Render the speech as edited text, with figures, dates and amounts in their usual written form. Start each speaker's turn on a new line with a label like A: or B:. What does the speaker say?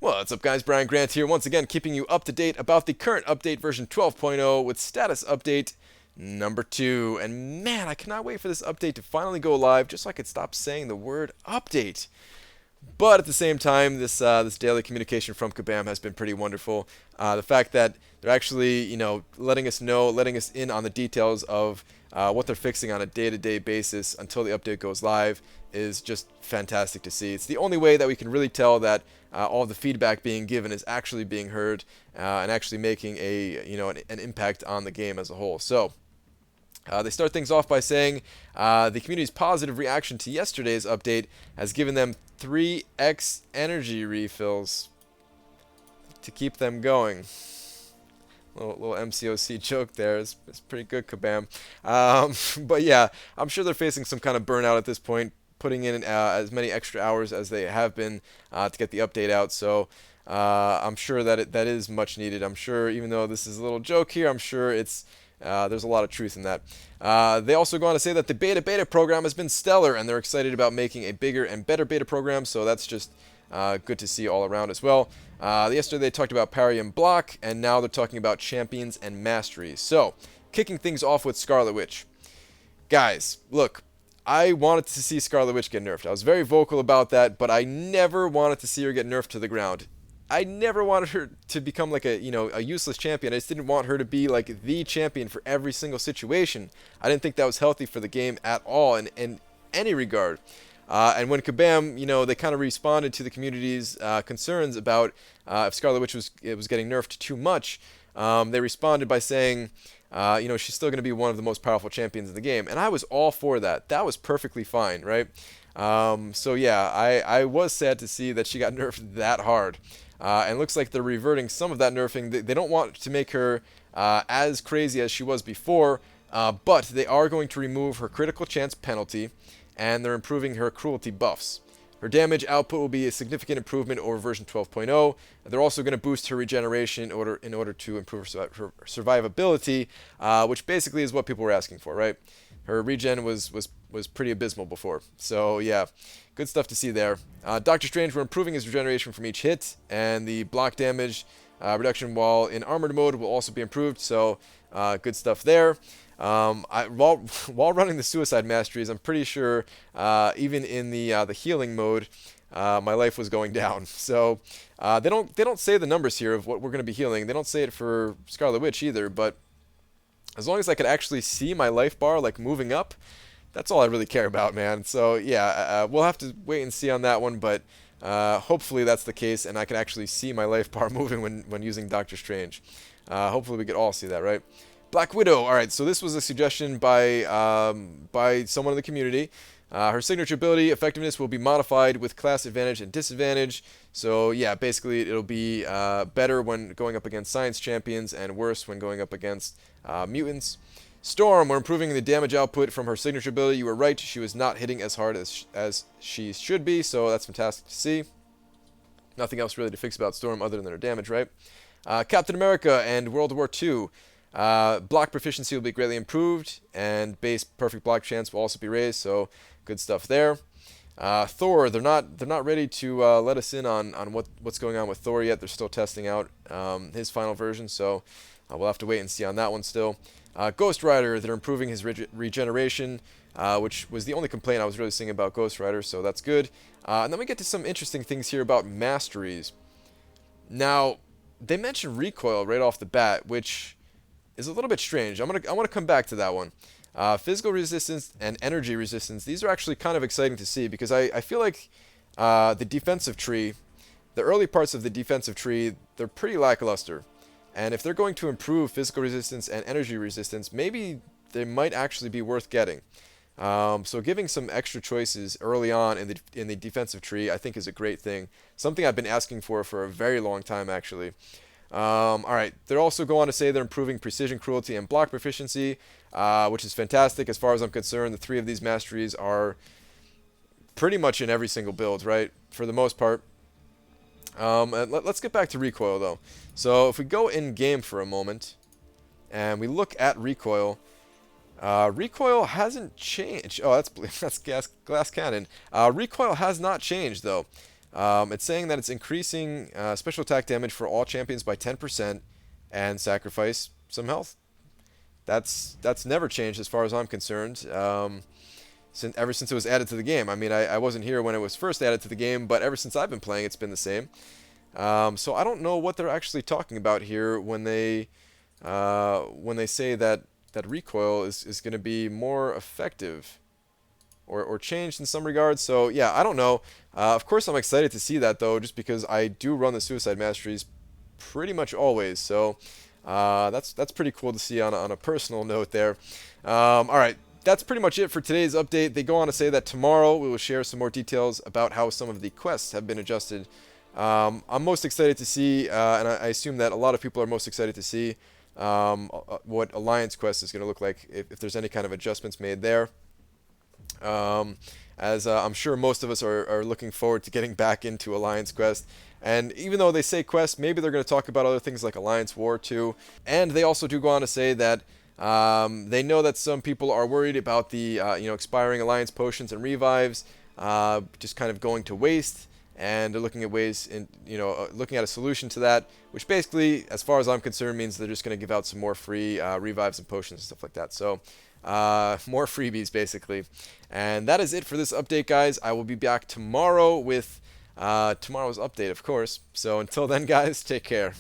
A: What's up, guys? Brian Grant here, once again keeping you up to date about the current update version 12.0 with status update number 2. And man, I cannot wait for this update to finally go live just so I could stop saying the word update. But at the same time, this daily communication from Kabam has been pretty wonderful. The fact that they're actually, letting us know, letting us in on the details of what they're fixing on a day-to-day basis until the update goes live is just fantastic to see. It's the only way that we can really tell that all of the feedback being given is actually being heard and actually making an impact on the game as a whole. So. They start things off by saying the community's positive reaction to yesterday's update has given them 3x energy refills to keep them going. Little MCOC joke there. It's pretty good, Kabam. But yeah, I'm sure they're facing some kind of burnout at this point, putting in as many extra hours as they have been to get the update out. So I'm sure that that is much needed. I'm sure, even though this is a little joke here, I'm sure there's a lot of truth in that. They also go on to say that the beta program has been stellar, and they're excited about making a bigger and better beta program, so that's just good to see all around as well. Yesterday they talked about parry and block, and now they're talking about champions and masteries. So, kicking things off with Scarlet Witch. Guys, look, I wanted to see Scarlet Witch get nerfed. I was very vocal about that, but I never wanted to see her get nerfed to the ground. I never wanted her to become like a useless champion. I just didn't want her to be like the champion for every single situation. I didn't think that was healthy for the game at all in any regard. And when Kabam, they kind of responded to the community's concerns about if Scarlet Witch was getting nerfed too much, they responded by saying, she's still going to be one of the most powerful champions in the game. And I was all for that. That was perfectly fine, right? So yeah, I was sad to see that she got nerfed that hard. And looks like they're reverting some of that nerfing. They don't want to make her as crazy as she was before, but they are going to remove her critical chance penalty, and they're improving her cruelty buffs. Her damage output will be a significant improvement over version 12.0. They're also going to boost her regeneration in order to improve her survivability, which basically is what people were asking for, right? Her regen was pretty abysmal before. So yeah, good stuff to see there. Doctor Strange, we're improving his regeneration from each hit, and the block damage reduction while in armored mode will also be improved. So good stuff there. While running the suicide masteries, I'm pretty sure even in the healing mode, my life was going down. So they don't say the numbers here of what we're going to be healing. They don't say it for Scarlet Witch either, but as long as I could actually see my life bar like moving up, that's all I really care about, man. So yeah, we'll have to wait and see on that one, but hopefully that's the case, and I can actually see my life bar moving when using Doctor Strange. Hopefully we could all see that, right? Black Widow. All right, so this was a suggestion by someone in the community. Her signature ability effectiveness will be modified with class advantage and disadvantage. So yeah, basically it'll be better when going up against science champions and worse when going up against mutants. Storm, we're improving the damage output from her signature ability. You were right, she was not hitting as hard as she should be, so that's fantastic to see. Nothing else really to fix about Storm other than her damage, right? Captain America and World War II. Block proficiency will be greatly improved, and base perfect block chance will also be raised, so good stuff there. Thor, they're not ready to let us in on what's going on with Thor yet. They're still testing out his final version, so we'll have to wait and see on that one still. Ghost Rider, they're improving his regeneration, which was the only complaint I was really seeing about Ghost Rider, so that's good. And then we get to some interesting things here about masteries. Now, they mentioned recoil right off the bat, which is a little bit strange. I want to come back to that one. Physical resistance and energy resistance, these are actually kind of exciting to see, because I feel like the defensive tree, the early parts of the defensive tree, they're pretty lackluster. And if they're going to improve physical resistance and energy resistance, maybe they might actually be worth getting. So giving some extra choices early on in the defensive tree, I think, is a great thing. Something I've been asking for a very long time, actually. All right, they also go on to say they're improving precision, cruelty, and block proficiency, which is fantastic. As far as I'm concerned, the 3 of these masteries are pretty much in every single build, right, for the most part. Let's get back to recoil, though. So if we go in-game for a moment, and we look at recoil, recoil hasn't changed. Oh, that's glass cannon. Recoil has not changed, though. It's saying that it's increasing special attack damage for all champions by 10% and sacrifice some health. That's never changed as far as I'm concerned. Ever since it was added to the game. I mean, I wasn't here when it was first added to the game, but ever since I've been playing, it's been the same. So I don't know what they're actually talking about here when they say that recoil is going to be more effective or changed in some regards. So yeah, I don't know. Of course, I'm excited to see that though, just because I do run the Suicide Masteries pretty much always. So that's pretty cool to see on a personal note there. All right. That's pretty much it for today's update. They go on to say that tomorrow we will share some more details about how some of the quests have been adjusted. I'm most excited to see, and I assume that a lot of people are most excited to see what Alliance Quest is going to look like, if there's any kind of adjustments made there. As I'm sure most of us are looking forward to getting back into Alliance Quest. And even though they say Quest, maybe they're going to talk about other things like Alliance War too. And they also do go on to say that they know that some people are worried about the expiring Alliance potions and revives just kind of going to waste, and they're looking at ways looking at a solution to that, which basically, as far as I'm concerned, means they're just going to give out some more free revives and potions and stuff like that. So more freebies basically. And that is it for this update, guys. I will be back tomorrow with tomorrow's update, of course. So until then, guys, take care.